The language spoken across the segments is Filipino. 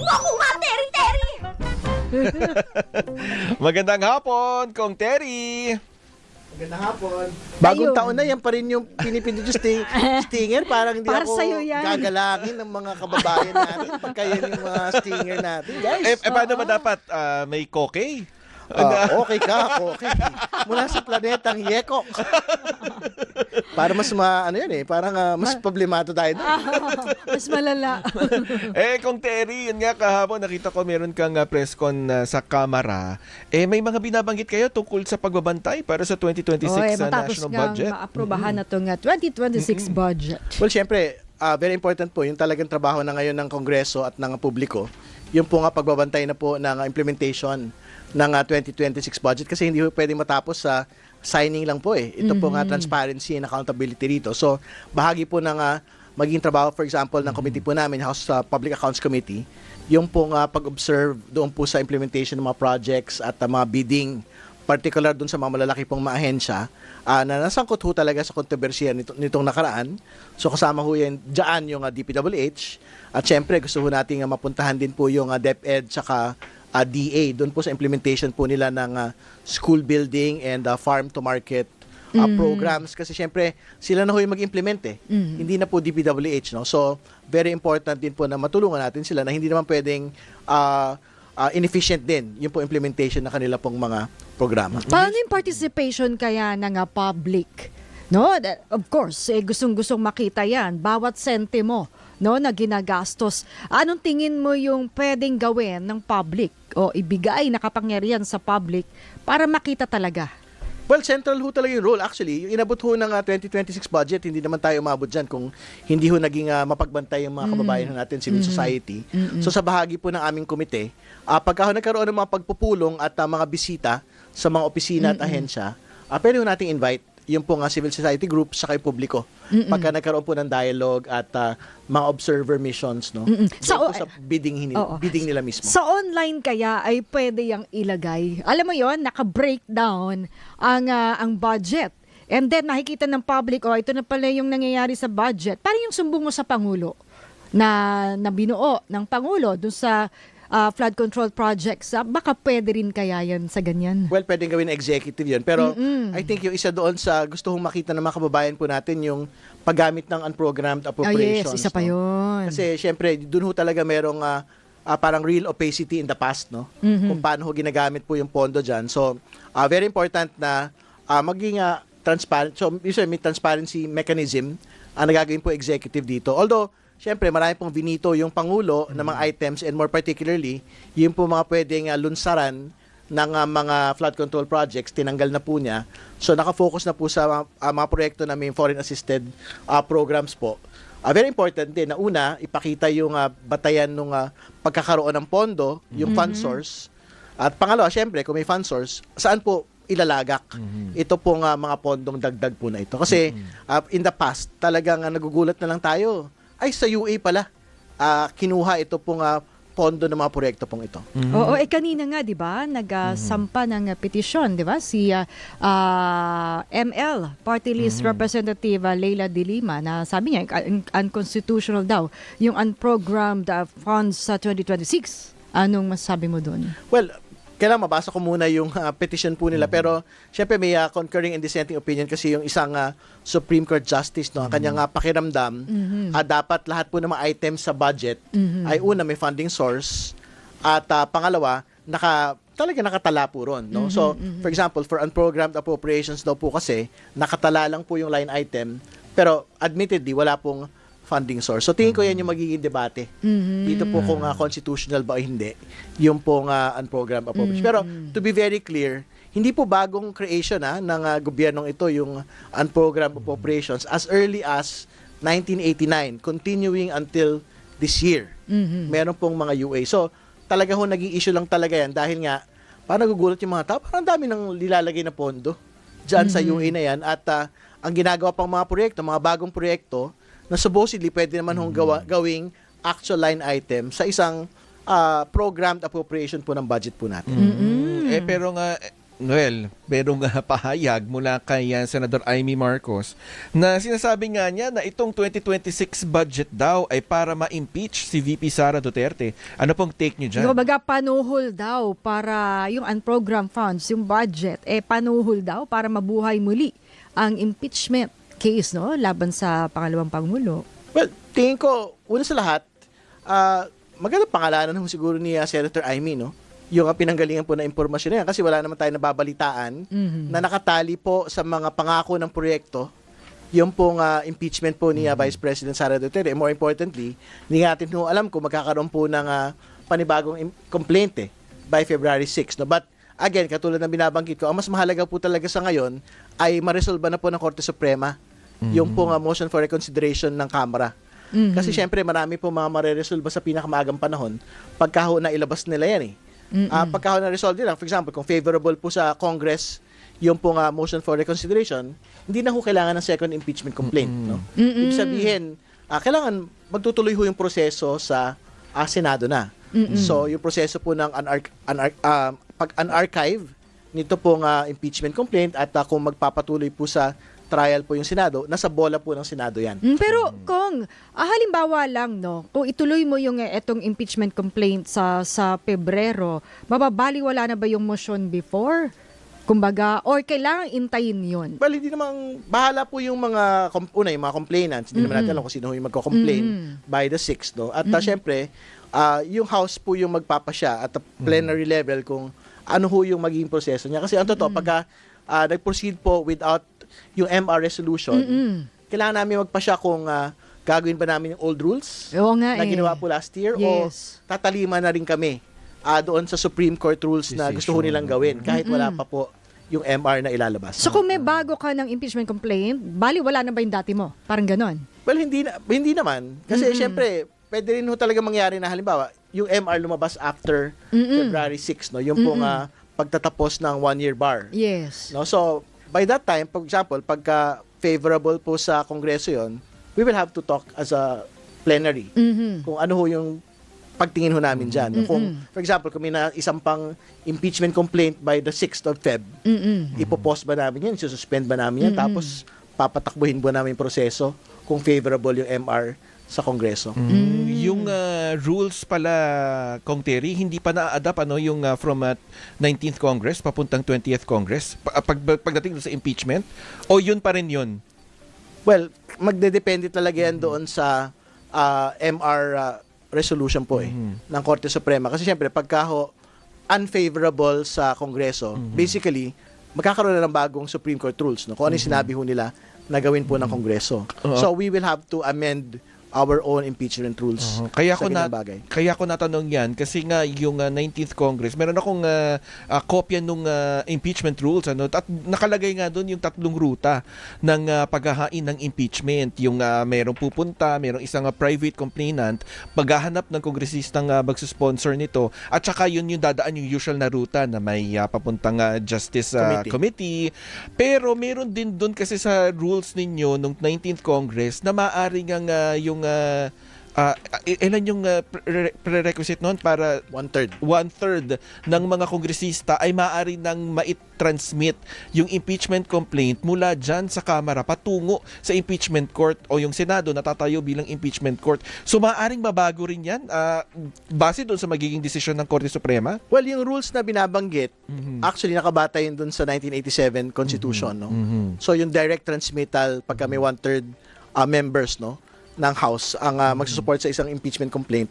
Huwag mo akong materi-teri! Magandang hapon, Kong Terry. Magandang hapon. Bagong Ayun. taon na, yan pa rin yung pinipindot yung stinger. Parang hindi Para ako sa'yo yan. gagalangin ng mga kababayan natin pagka yan yung mga stinger natin. Guys, Paano ba dapat? May koke? okay ka, okay. Mula sa planetang Yekok. Para mas parang mas problemado tayo doon. Mas malala. Kong Terry, yun nga kahapon nakita ko meron kang press con sa Kamara. May mga binabanggit kayo tungkol sa pagbabantay para sa 2026 matapos national nga budget? maaprubahan na itong 2026 budget. Well, syempre, very important po yung talagang trabaho na ngayon ng Kongreso at ng publiko. Yung po nga pagbabantay na po ng implementation ng 2026 budget kasi hindi po pwedeng matapos sa signing lang po eh. Ito po nga transparency and accountability rito. So, bahagi po ng maging trabaho, for example, ng committee po namin, House Public Accounts Committee, yung pong pag-observe doon po sa implementation ng mga projects at mga bidding, particular doon sa mga malalaki pong mga ahensya, na nasangkot ho talaga sa kontrobersiya nitong nakaraan. So, kasama ho yan dyan yung DPWH. At syempre, gusto ho natin mapuntahan din po yung DepEd tsaka DA doon po sa implementation po nila ng school building and farm to market programs kasi syempre sila na ho yung mag-implement hindi na po DPWH, no? So very important din po na matulungan natin sila na hindi naman pwedeng inefficient din yung po implementation ng kanila pong mga programa. Paano yung participation kaya ng public? No, of course, gustong-gustong makita yan. Bawat sentimo, no, na ginagastos. Anong tingin mo yung pwedeng gawin ng public o ibigay na kapangyarihan sa public para makita talaga? Well, central ho talaga yung role. Actually, yung inabot ho ng 2026 budget, hindi naman tayo umabot dyan kung hindi ho naging mapagbantay yung mga kababayan ho natin, civil society. So sa bahagi po ng aming komite, pagka ho nagkaroon ng mga pagpupulong at mga bisita sa mga opisina at ahensya, pwede ho nating invite yung pong civil society group sa kayo publiko. Pagka nagkaroon po ng dialogue at mga observer missions, no? So, po sa bidding nila mismo. Sa online kaya ay pwede yang ilagay. Alam mo yon, naka-breakdown ang budget. And then nakikita ng public, ito na pala yung nangyayari sa budget. Parang yung sumbong mo sa Pangulo na binuo ng Pangulo dun sa flood control projects. Baka pwede rin kaya yan sa ganyan. Well, pwedeng gawin na executive yun. Pero I think yung isa doon sa gusto kong makita ng mga kababayan po natin yung paggamit ng unprogrammed appropriations. Yes, isa pa no? yun. Kasi syempre, doon ho talaga merong parang real opacity in the past, no? Kung paano ho ginagamit po yung pondo dyan. So, very important na maging transparent. So, usually may transparency mechanism na gagawin po executive dito. Although, syempre, marami pong vinito yung Pangulo ng mga items and more particularly, yung po mga pwedeng lunsaran ng mga flood control projects, tinanggal na po niya. So, nakafocus na po sa mga proyekto na may foreign assisted programs po. Very important din na una, ipakita yung batayan ng pagkakaroon ng pondo, yung fund source. At pangalawa, syempre, kung may fund source, saan po ilalagak ito pong mga pondong dagdag po na ito. Kasi in the past, talagang nagugulat na lang tayo. Ay, sa UA pala, kinuha ito pong pondo ng mga proyekto pong ito. Oo, kanina nga, di ba, nagsampa ng petisyon, di ba, si ML, Party List Representative Leila de Lima, na sabi niya, unconstitutional daw, yung unprogrammed funds sa 2026. Anong masasabi mo doon? Well, kailangan mabasa ko muna yung petition po nila. Pero, syempre may concurring and dissenting opinion kasi yung isang Supreme Court Justice, no, ang kanyang pakiramdam, dapat lahat po ng mga items sa budget ay una, may funding source, at pangalawa, talaga nakatala po ron. No? So, for example, for unprogrammed appropriations daw po kasi, nakatala lang po yung line item, pero admittedly, wala pong funding source. So, tingin ko yan yung magiging debate. Dito po kung constitutional ba o hindi, yung pong unprogrammed appropriations. Pero, to be very clear, hindi po bagong creation ng gobyernong ito, yung unprogrammed appropriations, as early as 1989, continuing until this year. Meron pong mga UA. So, talaga ho, naging issue lang talaga yan dahil nga, parang nagugulat yung mga tao, parang dami nang lilalagay na pondo dyan sa UA na yan. At ang ginagawa pang mga proyekto, mga bagong proyekto, na supposedly pwede naman hong gawing actual line item sa isang programmed appropriation po ng budget po natin. Pero nga, Noel, merong pahayag mula kay Senador Amy Marcos na sinasabi nga niya na itong 2026 budget daw ay para ma-impeach si VP Sara Duterte. Ano pong take niyo dyan? Baga panuhol daw para yung unprogrammed funds, yung budget, panuhol daw para mabuhay muli ang impeachment case, no, laban sa pangalawang Pangulo. Well, tingin ko, una sa lahat, magandang pangalanan ho siguro ni Senator Amy, no? Yung pinanggalingan po na impormasyon na yan kasi wala naman tayo nababalitaan na nakatali po sa mga pangako ng proyekto yung pong impeachment po ni Vice President Sara Duterte. More importantly, hindi natin ho alam kung magkakaroon po ng panibagong complaint by February 6. No? But again, katulad ng binabanggit ko, ang mas mahalaga po talaga sa ngayon ay maresolba na po ng Korte Suprema yung pong motion for reconsideration ng Kamara. Kasi syempre marami po mga mareresolba sa pinakamaagang panahon pagka ho na ilabas nila yan pagka ho na-resolve nila, for example, kung favorable po sa Congress yung pong motion for reconsideration, hindi na ho kailangan ng second impeachment complaint. No? Ibig sabihin, kailangan magtutuloy ho yung proseso sa Senado na. So, yung proseso po ng pag-unarchive nito pong impeachment complaint at kung magpapatuloy po sa trial po yung Senado, nasa bola po ng Senado yan. Pero kung halimbawa lang, no, kung ituloy mo yung etong impeachment complaint sa Pebrero, mababaliwala na ba yung motion before? Kumbaga, or kailangan intayin yun? Well, hindi namang bahala po yung mga yung mga complainants. Hindi naman natin alam kung sino yung magko-complain by the 6th, no? At syempre, yung House po yung magpapasya at the plenary level kung ano ho yung magiging proseso niya. Kasi ang totoo, pagka nag-proceed po without yung MR resolution, kailangan namin magpasya kung gagawin ba namin yung old rules na ginawa po last year o tatalima na rin kami doon sa Supreme Court rules na gusto ho nilang gawin kahit wala pa po yung MR na ilalabas. So kung may bago ka ng impeachment complaint, bali wala na ba yung dati mo? Parang ganon? Well, hindi naman. Kasi syempre, pwede rin ho talaga mangyari na halimbawa, yung MR lumabas after February 6, no? Yung pong pagtatapos ng 1-year bar. Yes. No? So, by that time, for example, pagka favorable po sa Kongreso yon, we will have to talk as a plenary kung ano ho yung pagtingin ho namin dyan. Kung, for example, kung may isang pang impeachment complaint by the 6th of Feb, ipopost ba namin yan? Sususpend ba namin yan? Tapos, papatakbuhin ba namin yung proseso kung favorable yung MR sa Kongreso. Yung rules pala, Kong Terry, hindi pa na-adapt yung from 19th Congress papuntang 20th Congress pagdating sa impeachment o yun pa rin yun? Well, magdedepende talaga yan doon sa MR resolution po ng Korte Suprema. Kasi syempre, pagka unfavorable sa Kongreso, basically, magkakaroon na ng bagong Supreme Court rules. No? Kung ano yung sinabi ho nila na gawin po ng Kongreso. So, we will have to amend our own impeachment rules. Kaya ko natanong yan kasi nga yung 19th Congress, meron akong kopya nung impeachment rules at nakalagay nga doon yung 3 ruta ng paghahain ng impeachment. Yung merong pupunta, merong isang private complainant, maghahanap ng kongresistang magsusponsor nito at saka yun yung dadaan yung usual na ruta na may papuntang Justice Committee. Pero meron din doon kasi sa rules ninyo nung 19th Congress na maaaring ang yung ilan yung prerequisite noon para 1/3 ng mga kongresista ay maaari nang maitransmit yung impeachment complaint mula dyan sa Kamara patungo sa impeachment court o yung Senado natatayo bilang impeachment court. So maaaring mabago rin yan base doon sa magiging desisyon ng Korte Suprema? Well, yung rules na binabanggit, actually nakabata yun doon sa 1987 Constitution. No? So yung direct transmittal pagka may 1/3 members, no, ng House ang magsusupport sa isang impeachment complaint.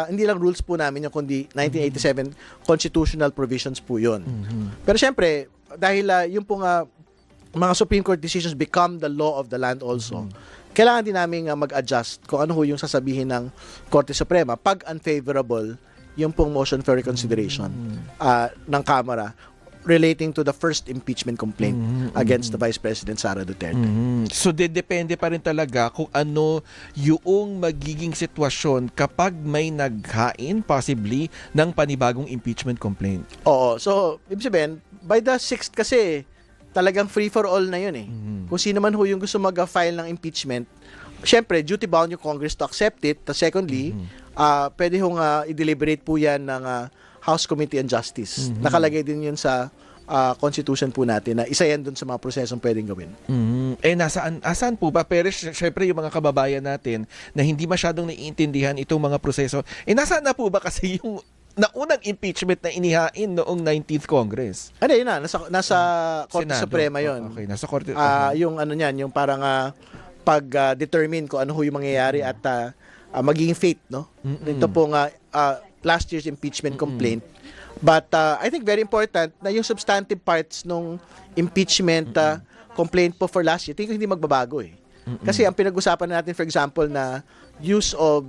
Hindi lang rules po namin yung kundi 1987 constitutional provisions po yun. Pero syempre, dahil yung pong mga Supreme Court decisions become the law of the land also, kailangan din namin mag-adjust kung ano ho yung sasabihin ng Korte Suprema pag unfavorable yung pong motion for reconsideration ng Kamara relating to the first impeachment complaint against the Vice President Sara Duterte. So, depende pa rin talaga kung ano yung magiging sitwasyon kapag may naghain, possibly, ng panibagong impeachment complaint. Oo. So, ibig sabihin, by the 6th kasi, talagang free for all na yun Kung sino man ho yung gusto mag-file ng impeachment, syempre, duty bound yung Congress to accept it. Secondly, pwede hong i-deliberate po yan ng House Committee on Justice. Nakalagay din yun sa constitution po natin na isa yan dun sa mga prosesong pwedeng gawin. Asaan po ba? Pero syempre yung mga kababayan natin na hindi masyadong naiintindihan itong mga proseso, nasaan na po ba kasi yung naunang impeachment na inihain noong 19th Congress? Ano yun na, nasa Korte Senado. Suprema yun. Okay, nasa Korte. Yung ano niyan, yung parang pag-determine kung ano ho yung mangyayari at magiging fate, no? Ito pong last year's impeachment complaint. But I think very important na yung substantive parts nung impeachment complaint po for last year, tingin ko hindi magbabago eh. Kasi ang pinag-usapan natin, for example, na use of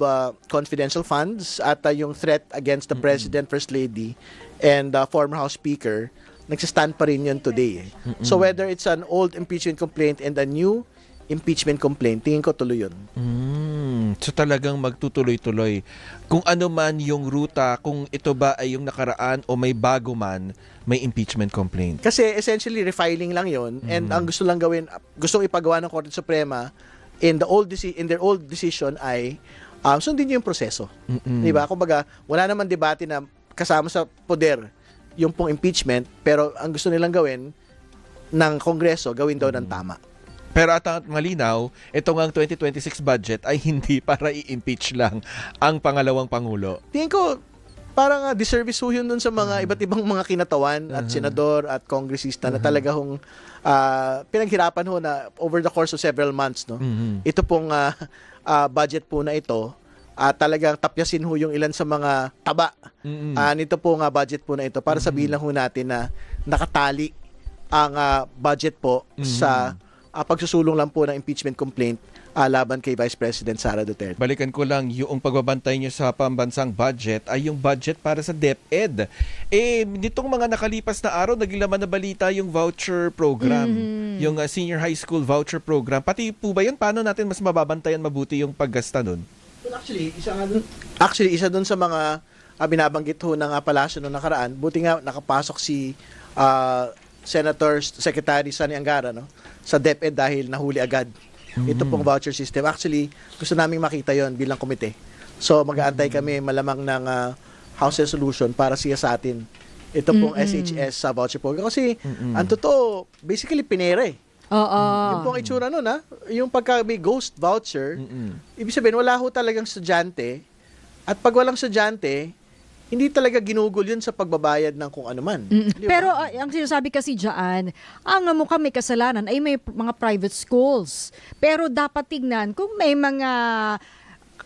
confidential funds at yung threat against the President, First Lady, and former House Speaker, nagsistand pa rin yun today. So whether it's an old impeachment complaint and a new impeachment complaint, tingin ko tuloy yun. So talagang magtutuloy-tuloy. Kung ano man yung ruta, kung ito ba ay yung nakaraan o may bago man, may impeachment complaint. Kasi essentially refiling lang yon, and ang gusto lang gawin, gustong ipagawa ng Korte Suprema in their old decision ay sundin yung proseso. Di ba? Kumbaga, wala naman debate na kasama sa poder yung pong impeachment, pero ang gusto nilang gawin ng Kongreso, gawin daw ng tama. Pero at ang malinaw, itong ang 2026 budget ay hindi para i-impeach lang ang pangalawang Pangulo. Tingin ko, parang disservice ho yun dun sa mga iba't ibang mga kinatawan at senador at kongresista na talaga hong pinaghirapan ho na over the course of several months. No? Ito pong budget po na ito, talagang tapyasin ho yung ilan sa mga taba nito pong budget po na ito para sabihin lang ho natin na nakatali ang budget po sa pagsusulong lang po ng impeachment complaint laban kay Vice President Sara Duterte. Balikan ko lang, yung pagbabantay nyo sa pambansang budget ay yung budget para sa DepEd. Nitong mga nakalipas na araw, nagilaman na balita yung voucher program, yung senior high school voucher program. Pati po ba yun? Paano natin mas mababantayan mabuti yung paggasta nun? Well, actually, isa dun sa mga binabanggit ho ng palasyo noong nakaraan, buti nga nakapasok si Senator Secretary Sani Angara, no, sa DepEd dahil nahuli agad ito pong voucher system. Actually, gusto naming makita yon bilang komite. So, mag-aantay kami malamang ng House Resolution para siya sa atin ito pong SHS sa voucher program. Kasi, ang totoo, basically, pinera eh. Oo. Yung pong itsura nun, yung pagka may ghost voucher, ibig sabihin, wala ho talagang estudyante. At pag walang estudyante, hindi talaga ginugol yun sa pagbabayad ng kung ano man. Pero ang sinasabi kasi dyan, ang mukhang may kasalanan ay may mga private schools. Pero dapat tignan kung may mga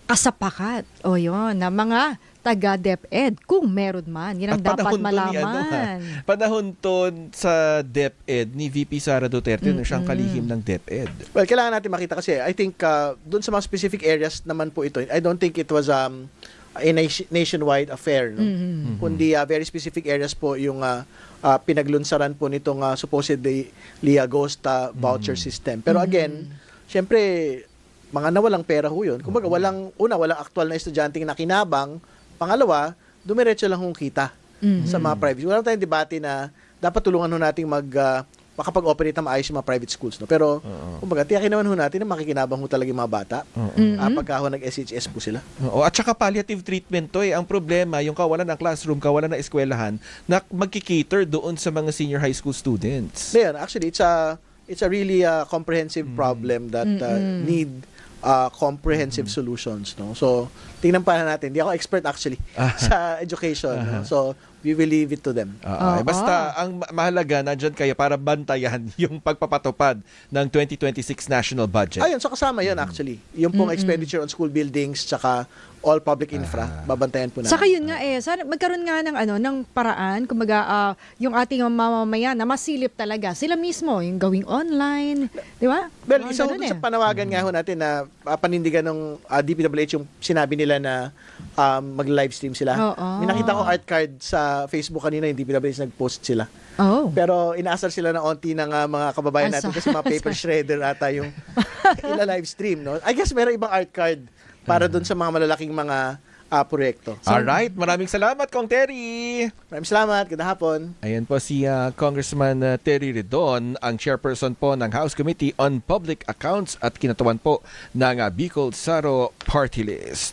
kasapakat o yun, na mga taga-DepEd, kung meron man. Yan ang dapat malaman. Panahon to sa DepEd ni VP Sara Duterte na siyang kalihim ng DepEd. Well, kailangan natin makita kasi I think doon sa mga specific areas naman po ito, I don't think it was a nationwide affair, no? Kundi very specific areas po yung pinaglunsaran po nitong supposedly ghost voucher system. Pero again, syempre mga nawalang pera ho yun. Kumbaga walang aktual na estudyanteng nakinabang. Pangalawa, dumiretso lang hong kita sa mga private. Wala tayong debate na dapat tulungan ho nating makapag-operate na maayos yung mga private schools. No? Pero, kumbaga, tiyakin naman ho natin na makikinabang ho talaga yung mga bata pagka ho nag-SHS po sila. At saka palliative treatment to eh. Ang problema, yung kawalan ng classroom, kawalan ng eskwelahan, na magkikater doon sa mga senior high school students. Ngayon, actually, it's a really comprehensive problem that need comprehensive solutions. No? So, tingnan pa natin. Hindi ako expert actually sa education. No? So, we will leave it to them. Basta ang mahalaga, nandyan kayo para bantayan yung pagpapatupad ng 2026 national budget. Ayun, so kasama yun actually. Yung pong expenditure on school buildings tsaka all public infra, babantayan po natin. Saka yun nga sana magkaroon nga ng paraan, kumbaga yung ating mamamayan na masilip talaga. Sila mismo, yung gawing online, di ba? Well, isa sa panawagan nga ho natin na panindigan ng DPWH yung sinabi nila na mag-livestream sila. May nakita ko art card sa Facebook kanina, yung DPWH nag-post sila. Pero inaasar sila na onti ng mga kababayan natin kasi mga paper shredder ata yung ila-livestream. No? I guess meron ibang art card para doon sa mga malalaking mga proyekto. So, alright, maraming salamat, Kong Terry! Maraming salamat, ganda hapon. Ayan po si Congressman Terry Redon, ang chairperson po ng House Committee on Public Accounts at kinatawan po ng Bicol Saro Party List.